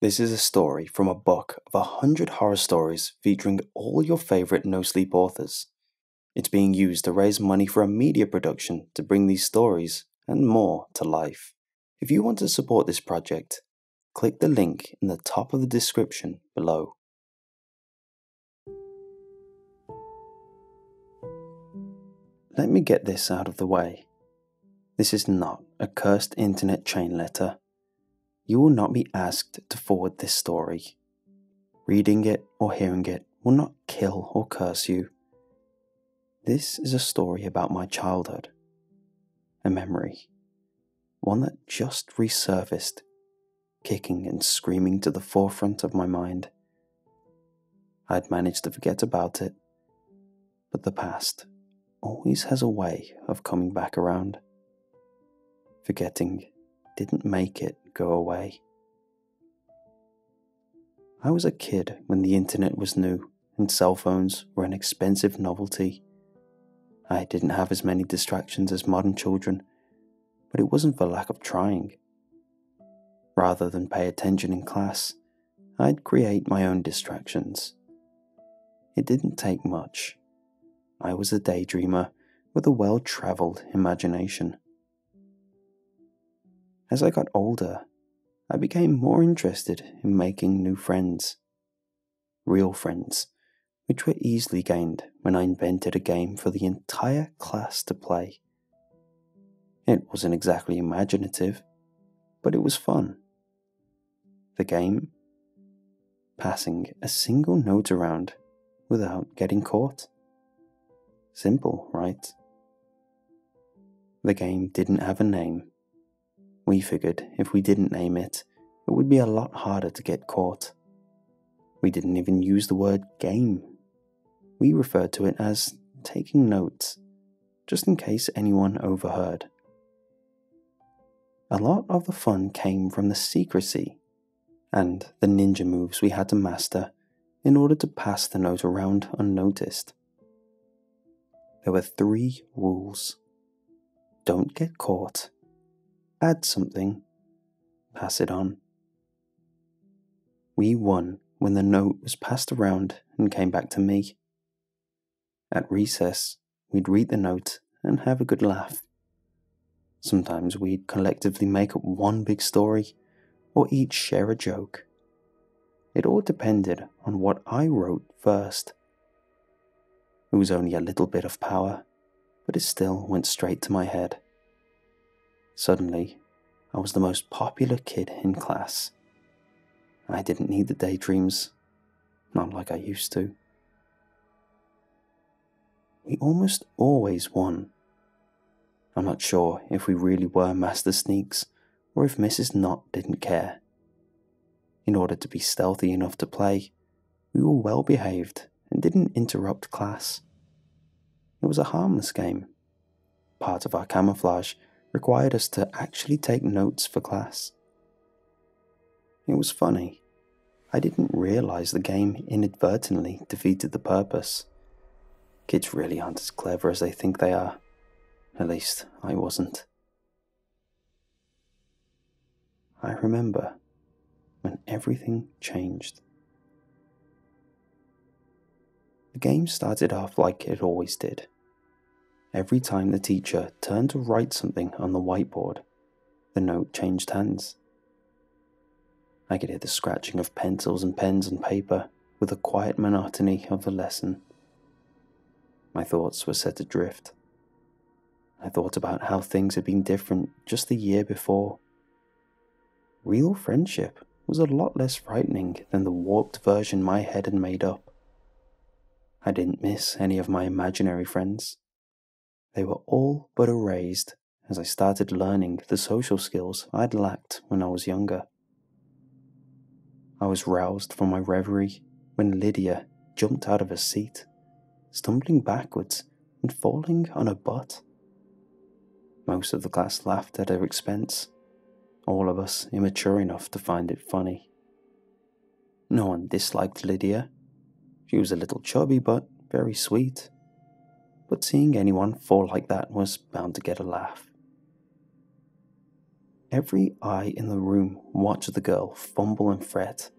This is a story from a book of 100 horror stories featuring all your favorite no-sleep authors. It's being used to raise money for a media production to bring these stories and more to life. If you want to support this project, click the link in the top of the description below. Let me get this out of the way. This is not a cursed internet chain letter. You will not be asked to forward this story. Reading it or hearing it will not kill or curse you. This is a story about my childhood. A memory. One that just resurfaced, kicking and screaming to the forefront of my mind. I'd managed to forget about it, but the past always has a way of coming back around. Forgetting didn't make it go away. I was a kid when the internet was new and cell phones were an expensive novelty. I didn't have as many distractions as modern children, but it wasn't for lack of trying. Rather than pay attention in class, I'd create my own distractions. It didn't take much. I was a daydreamer with a well-traveled imagination. As I got older, I became more interested in making new friends. Real friends, which were easily gained when I invented a game for the entire class to play. It wasn't exactly imaginative, but it was fun. The game? Passing a single note around without getting caught. Simple, right? The game didn't have a name. We figured if we didn't name it, it would be a lot harder to get caught. We didn't even use the word game. We referred to it as taking notes, just in case anyone overheard. A lot of the fun came from the secrecy and the ninja moves we had to master in order to pass the note around unnoticed. There were 3 rules. Don't get caught. Add something. Pass it on. We won when the note was passed around and came back to me. At recess, we'd read the note and have a good laugh. Sometimes we'd collectively make up one big story, or each share a joke. It all depended on what I wrote first. It was only a little bit of power, but it still went straight to my head. Suddenly, I was the most popular kid in class. I didn't need the daydreams, not like I used to. We almost always won. I'm not sure if we really were master sneaks or if Mrs. Knott didn't care. In order to be stealthy enough to play, we were well behaved and didn't interrupt class. It was a harmless game. Part of our camouflage required us to actually take notes for class. It was funny. I didn't realize the game inadvertently defeated the purpose. Kids really aren't as clever as they think they are. At least, I wasn't. I remember when everything changed. The game started off like it always did. Every time the teacher turned to write something on the whiteboard, the note changed hands. I could hear the scratching of pencils and pens on paper with the quiet monotony of the lesson. My thoughts were set adrift. I thought about how things had been different just the year before. Real friendship was a lot less frightening than the warped version my head had made up. I didn't miss any of my imaginary friends. They were all but erased as I started learning the social skills I'd lacked when I was younger. I was roused from my reverie when Lydia jumped out of her seat, stumbling backwards and falling on her butt. Most of the class laughed at her expense, all of us immature enough to find it funny. No one disliked Lydia. She was a little chubby but very sweet. But seeing anyone fall like that was bound to get a laugh. Every eye in the room watched the girl fumble and fret.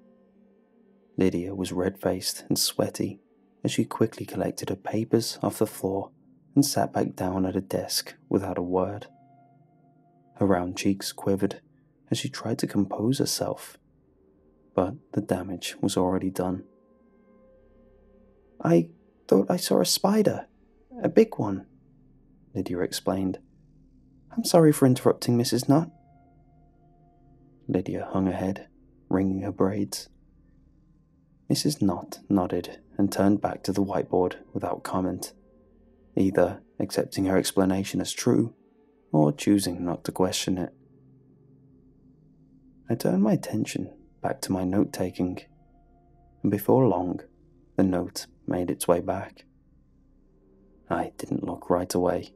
Lydia was red-faced and sweaty as she quickly collected her papers off the floor and sat back down at her desk without a word. Her round cheeks quivered as she tried to compose herself, but the damage was already done. "I thought I saw a spider, a big one," Lydia explained. "I'm sorry for interrupting, Mrs. Nutt." Lydia hung her head, wringing her braids. Mrs. Nutt nodded and turned back to the whiteboard without comment, either accepting her explanation as true or choosing not to question it. I turned my attention back to my note-taking, and before long, the note made its way back. I didn't look right away.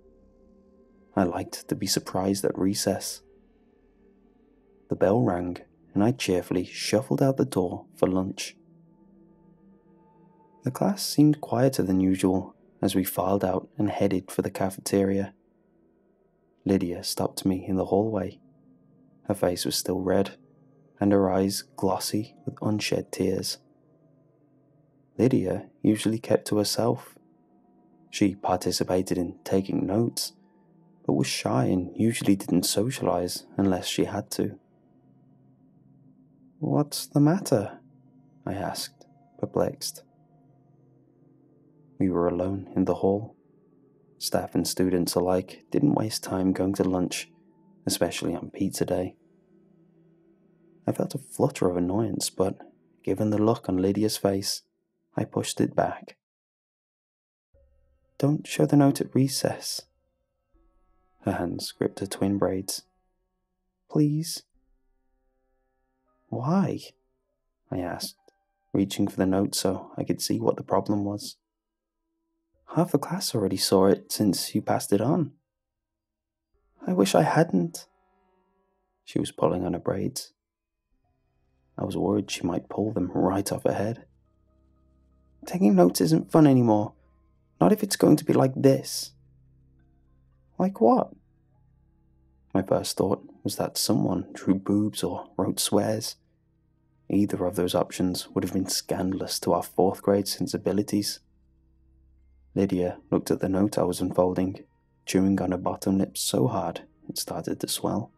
I liked to be surprised at recess. The bell rang, and I cheerfully shuffled out the door for lunch. The class seemed quieter than usual as we filed out and headed for the cafeteria. Lydia stopped me in the hallway. Her face was still red, and her eyes glossy with unshed tears. Lydia usually kept to herself. She participated in taking notes, but was shy and usually didn't socialize unless she had to. "What's the matter?" I asked, perplexed. We were alone in the hall. Staff and students alike didn't waste time going to lunch, especially on pizza day. I felt a flutter of annoyance, but given the look on Lydia's face, I pushed it back. "Don't show the note at recess." Her hands gripped her twin braids. "Please." "Why?" I asked, reaching for the note so I could see what the problem was. "Half the class already saw it since you passed it on." "I wish I hadn't." She was pulling on her braids. I was worried she might pull them right off her head. "Taking notes isn't fun anymore. Not if it's going to be like this." "Like what?" My first thought was that someone drew boobs or wrote swears. Either of those options would have been scandalous to our fourth grade sensibilities. Lydia looked at the note I was unfolding, chewing on her bottom lip so hard it started to swell.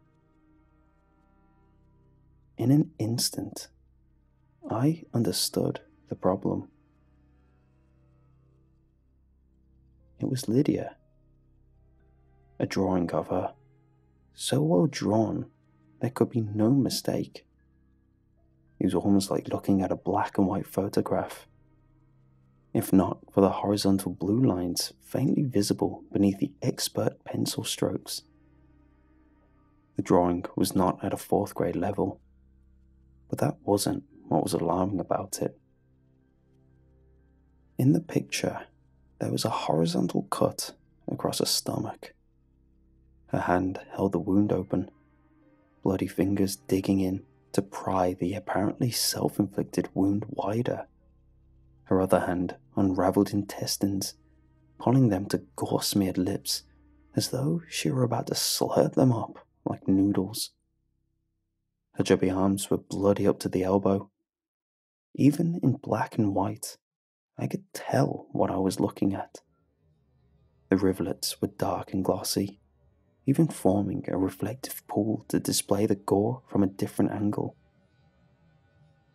In an instant, I understood the problem. It was Lydia. A drawing of her, so well drawn there could be no mistake. It was almost like looking at a black and white photograph, if not for the horizontal blue lines faintly visible beneath the expert pencil strokes. The drawing was not at a fourth grade level, but that wasn't what was alarming about it. In the picture, there was a horizontal cut across her stomach. Her hand held the wound open, bloody fingers digging in to pry the apparently self-inflicted wound wider. Her other hand unraveled intestines, pulling them to gore-smeared lips, as though she were about to slurp them up like noodles. Her chubby arms were bloody up to the elbow. Even in black and white, I could tell what I was looking at. The rivulets were dark and glossy, even forming a reflective pool to display the gore from a different angle.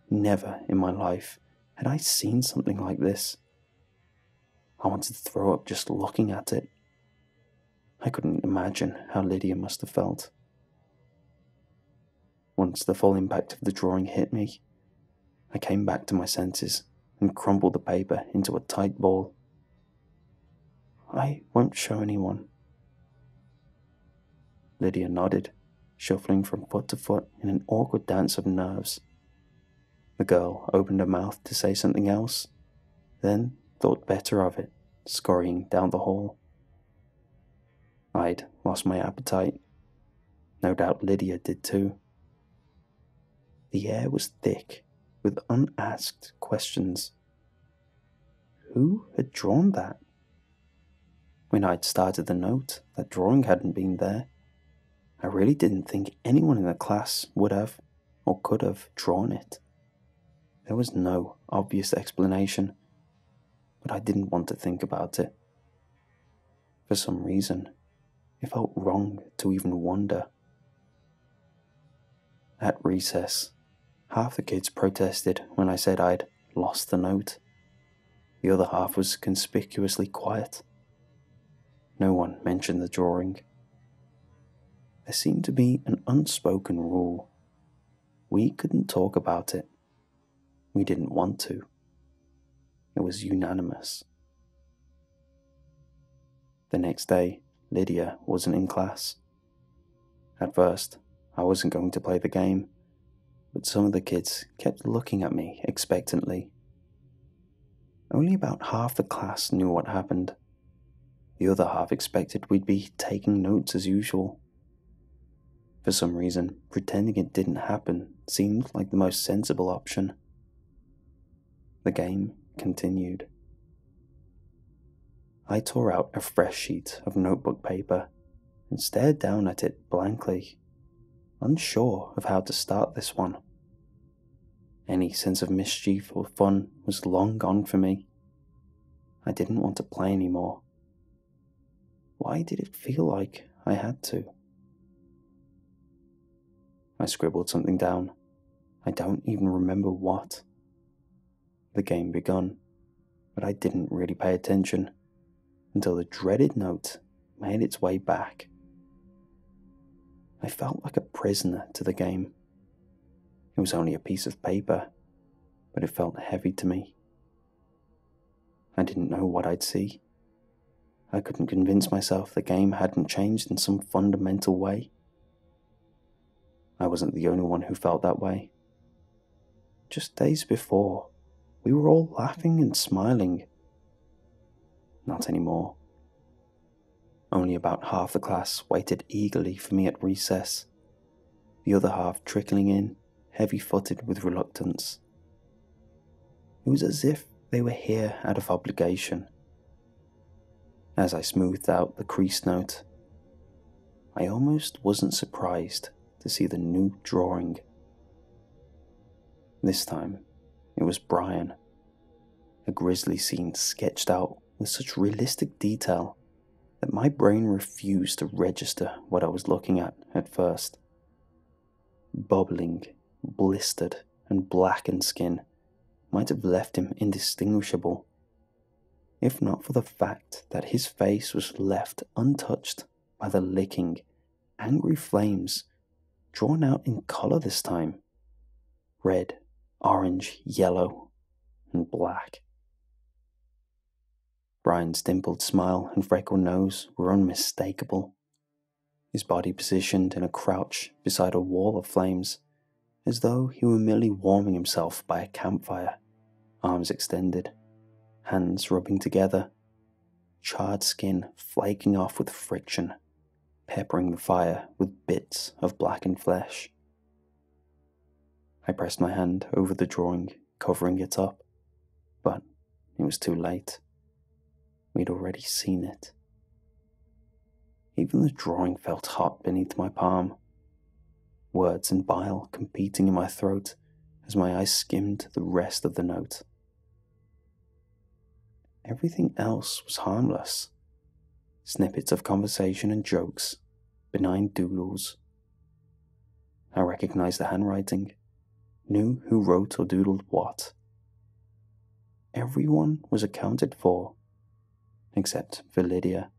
Never in my life had I seen something like this. I wanted to throw up just looking at it. I couldn't imagine how Lydia must have felt. Once the full impact of the drawing hit me, I came back to my senses and crumpled the paper into a tight ball. "I won't show anyone." Lydia nodded, shuffling from foot to foot in an awkward dance of nerves. The girl opened her mouth to say something else, then thought better of it, scurrying down the hall. I'd lost my appetite. No doubt Lydia did too. The air was thick with unasked questions. Who had drawn that? When I'd started the note, that drawing hadn't been there. I really didn't think anyone in the class would have, or could have, drawn it. There was no obvious explanation, but I didn't want to think about it. For some reason, it felt wrong to even wonder. At recess, half the kids protested when I said I'd lost the note. The other half was conspicuously quiet. No one mentioned the drawing. There seemed to be an unspoken rule. We couldn't talk about it. We didn't want to. It was unanimous. The next day, Lydia wasn't in class. At first, I wasn't going to play the game, but some of the kids kept looking at me expectantly. Only about half the class knew what happened. The other half expected we'd be taking notes as usual. For some reason, pretending it didn't happen seemed like the most sensible option. The game continued. I tore out a fresh sheet of notebook paper and stared down at it blankly, unsure of how to start this one. Any sense of mischief or fun was long gone for me. I didn't want to play anymore. Why did it feel like I had to? I scribbled something down. I don't even remember what. The game begun, but I didn't really pay attention until the dreaded note made its way back. I felt like a prisoner to the game. It was only a piece of paper, but it felt heavy to me. I didn't know what I'd see. I couldn't convince myself the game hadn't changed in some fundamental way. I wasn't the only one who felt that way. Just days before, we were all laughing and smiling. Not anymore. Only about half the class waited eagerly for me at recess, the other half trickling in, heavy-footed with reluctance. It was as if they were here out of obligation. As I smoothed out the creased note, I almost wasn't surprised to see the new drawing. This time, it was Brian, a grisly scene sketched out with such realistic detail that my brain refused to register what I was looking at first. Bubbling, blistered, and blackened skin might have left him indistinguishable, if not for the fact that his face was left untouched by the licking, angry flames drawn out in color this time: red, orange, yellow, and black. Brian's dimpled smile and freckled nose were unmistakable. His body positioned in a crouch beside a wall of flames, as though he were merely warming himself by a campfire, arms extended, hands rubbing together, charred skin flaking off with friction, peppering the fire with bits of blackened flesh. I pressed my hand over the drawing, covering it up, but it was too late. We'd already seen it. Even the drawing felt hot beneath my palm, words and bile competing in my throat as my eyes skimmed the rest of the note. Everything else was harmless. Snippets of conversation and jokes, benign doodles. I recognized the handwriting, knew who wrote or doodled what. Everyone was accounted for, except for Lydia.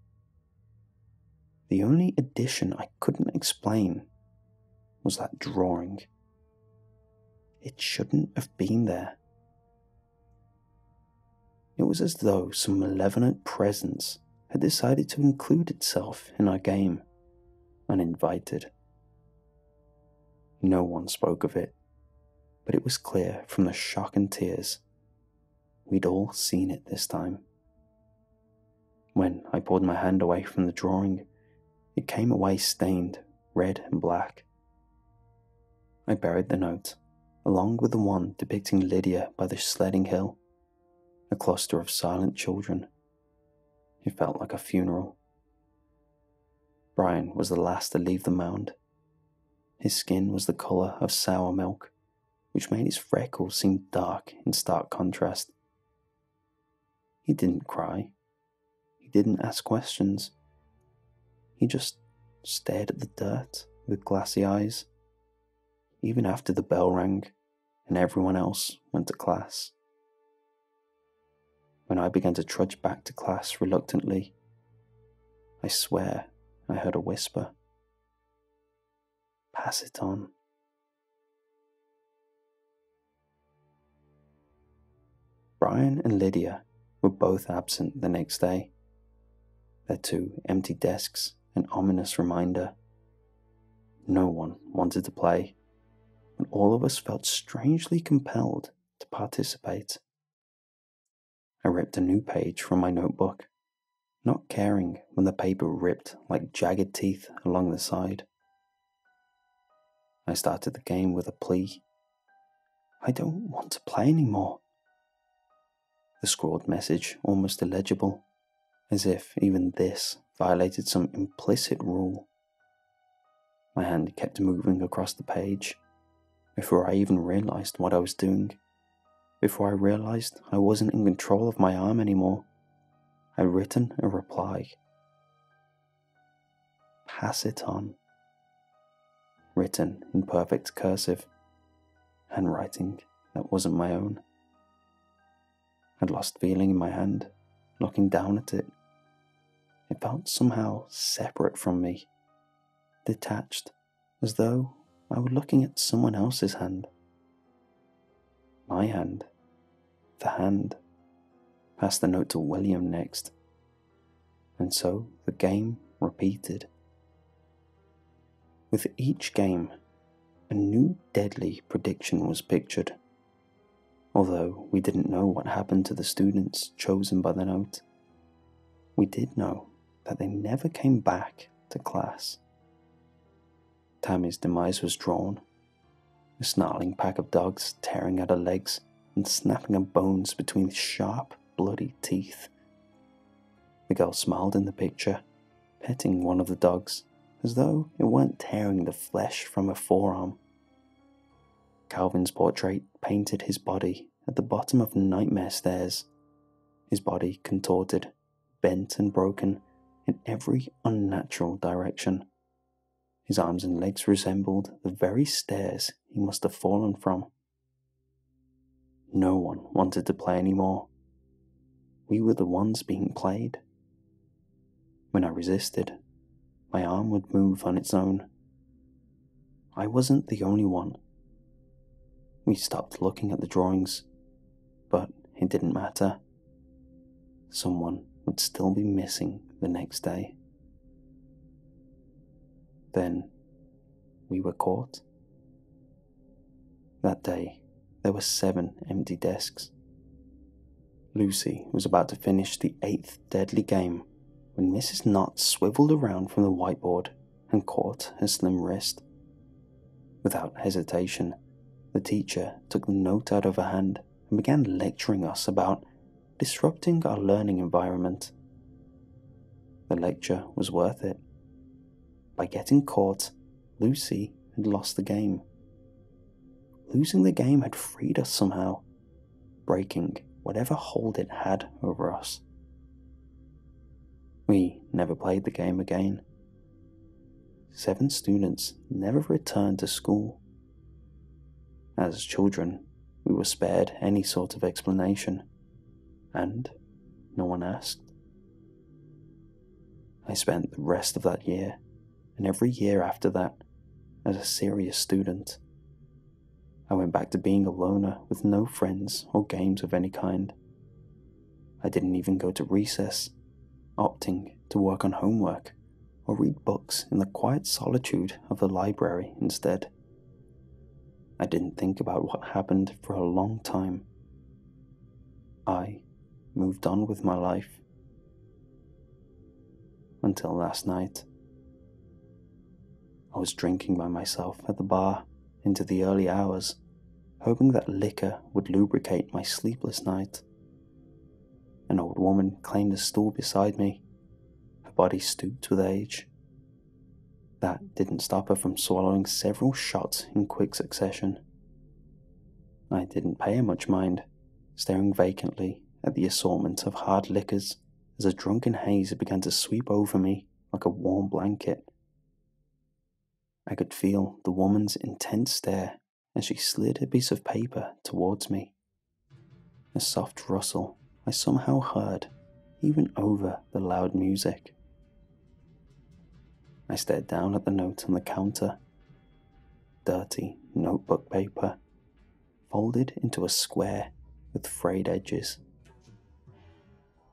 The only addition I couldn't explain was that drawing. It shouldn't have been there. It was as though some malevolent presence had decided to include itself in our game, uninvited. No one spoke of it, but it was clear from the shock and tears. We'd all seen it this time. When I pulled my hand away from the drawing, it came away stained red and black. I buried the note, along with the one depicting Lydia by the sledding hill, a cluster of silent children. It felt like a funeral. Brian was the last to leave the mound. His skin was the colour of sour milk, which made his freckles seem dark in stark contrast. He didn't cry. He didn't ask questions. He just stared at the dirt with glassy eyes, even after the bell rang and everyone else went to class. When I began to trudge back to class reluctantly, I swear I heard a whisper. Pass it on. Brian and Lydia were both absent the next day. Their 2 empty desks an ominous reminder. No one wanted to play, and all of us felt strangely compelled to participate. I ripped a new page from my notebook, not caring when the paper ripped like jagged teeth along the side. I started the game with a plea. I don't want to play anymore. The scrawled message almost illegible, as if even this violated some implicit rule. My hand kept moving across the page, before I even realized what I was doing. Before I realized I wasn't in control of my arm anymore, I'd written a reply. Pass it on. Written in perfect cursive, handwriting that wasn't my own. I'd lost feeling in my hand, looking down at it. It felt somehow separate from me, detached, as though I were looking at someone else's hand. My hand. The hand. Passed the note to William next. And so the game repeated. With each game, a new deadly prediction was pictured. Although we didn't know what happened to the students chosen by the note, we did know that they never came back to class. Tammy's demise was drawn, a snarling pack of dogs tearing at her legs and snapping her bones between sharp, bloody teeth. The girl smiled in the picture, petting one of the dogs, as though it weren't tearing the flesh from her forearm. Calvin's portrait painted his body at the bottom of nightmare stairs, his body contorted, bent and broken in every unnatural direction. His arms and legs resembled the very stairs he must have fallen from. No one wanted to play anymore. We were the ones being played. When I resisted, my arm would move on its own. I wasn't the only one. We stopped looking at the drawings, but it didn't matter. Someone would still be missing the next day. Then we were caught. That day, there were 7 empty desks. Lucy was about to finish the 8th deadly game when Mrs. Knott swiveled around from the whiteboard and caught her slim wrist. Without hesitation, the teacher took the note out of her hand and began lecturing us about disrupting our learning environment. The lecture was worth it. By getting caught, Lucy had lost the game. Losing the game had freed us somehow, breaking whatever hold it had over us. We never played the game again. 7 students never returned to school. As children, we were spared any sort of explanation, and no one asked. I spent the rest of that year, and every year after that, as a serious student. I went back to being a loner with no friends or games of any kind. I didn't even go to recess, opting to work on homework or read books in the quiet solitude of the library instead. I didn't think about what happened for a long time. I moved on with my life. Until last night. I was drinking by myself at the bar into the early hours, hoping that liquor would lubricate my sleepless night. An old woman claimed a stool beside me, her body stooped with age. That didn't stop her from swallowing several shots in quick succession. I didn't pay her much mind, staring vacantly at the assortment of hard liquors as a drunken haze began to sweep over me like a warm blanket. I could feel the woman's intense stare as she slid a piece of paper towards me. A soft rustle I somehow heard even over the loud music. I stared down at the note on the counter. Dirty notebook paper, folded into a square with frayed edges.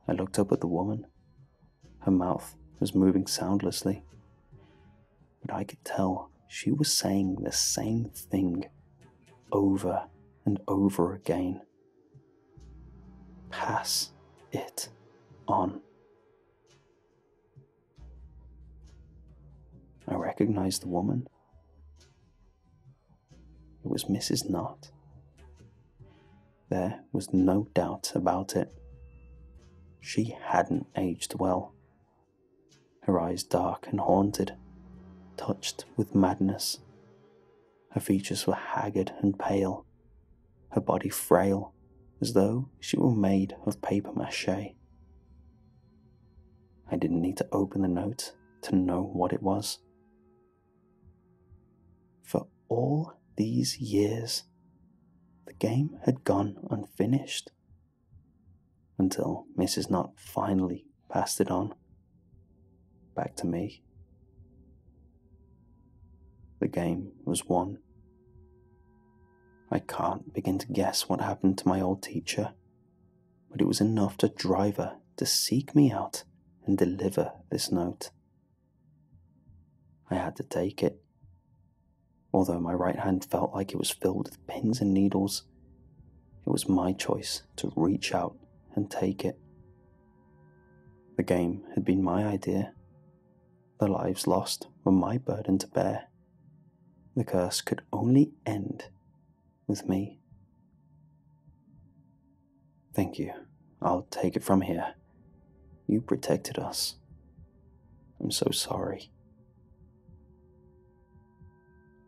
I looked up at the woman. Her mouth was moving soundlessly, but I could tell she was saying the same thing over and over again. Pass it on. I recognized the woman. It was Mrs. Knott. There was no doubt about it. She hadn't aged well. Her eyes dark and haunted, touched with madness. Her features were haggard and pale, her body frail, as though she were made of paper mache. I didn't need to open the note to know what it was. For all these years, the game had gone unfinished, until Mrs. Knott finally passed it on, back to me. The game was won. I can't begin to guess what happened to my old teacher, but it was enough to drive her to seek me out and deliver this note. I had to take it. Although my right hand felt like it was filled with pins and needles, it was my choice to reach out and take it. The game had been my idea. The lives lost were my burden to bear. The curse could only end with me. Thank you. I'll take it from here. You protected us. I'm so sorry.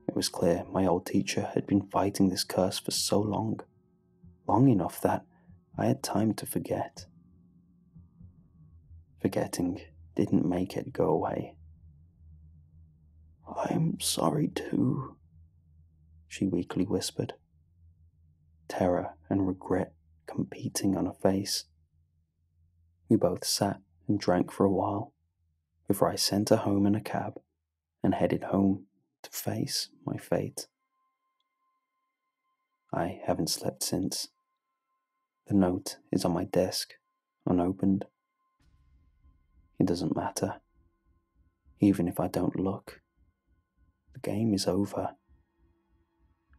It was clear my old teacher had been fighting this curse for so long enough that I had time to forget. Forgetting didn't make it go away. I'm sorry too, she weakly whispered, terror and regret competing on her face. We both sat and drank for a while before I sent her home in a cab and headed home to face my fate. I haven't slept since. The note is on my desk, unopened. It doesn't matter. Even if I don't look, the game is over.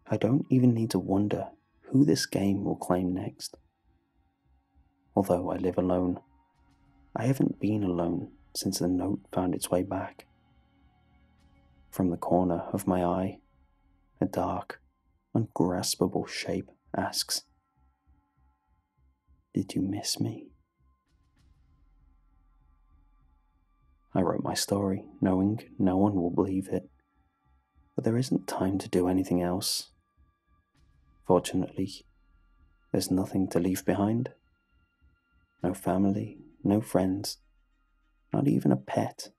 I don't even need to wonder who this game will claim next. Although I live alone, I haven't been alone since the note found its way back. From the corner of my eye, a dark, ungraspable shape asks, "Did you miss me?" I wrote my story knowing no one will believe it, but there isn't time to do anything else. Fortunately, there's nothing to leave behind. No family, no friends, not even a pet.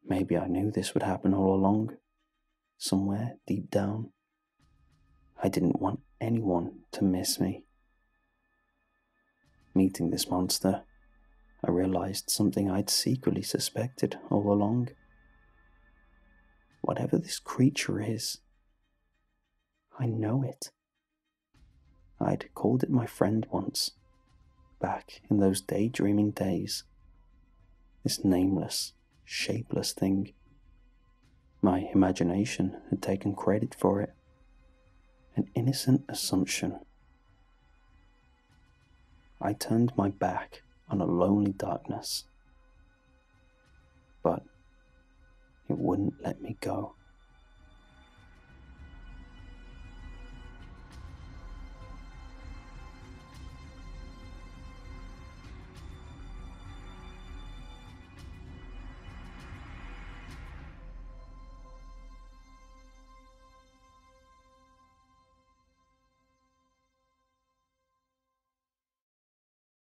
Maybe I knew this would happen all along, somewhere deep down. I didn't want anyone to miss me. Meeting this monster, I realized something I'd secretly suspected all along. Whatever this creature is, I know it. I'd called it my friend once, back in those daydreaming days. This nameless, shapeless thing. My imagination had taken credit for it. An innocent assumption. I turned my back on a lonely darkness, but it wouldn't let me go.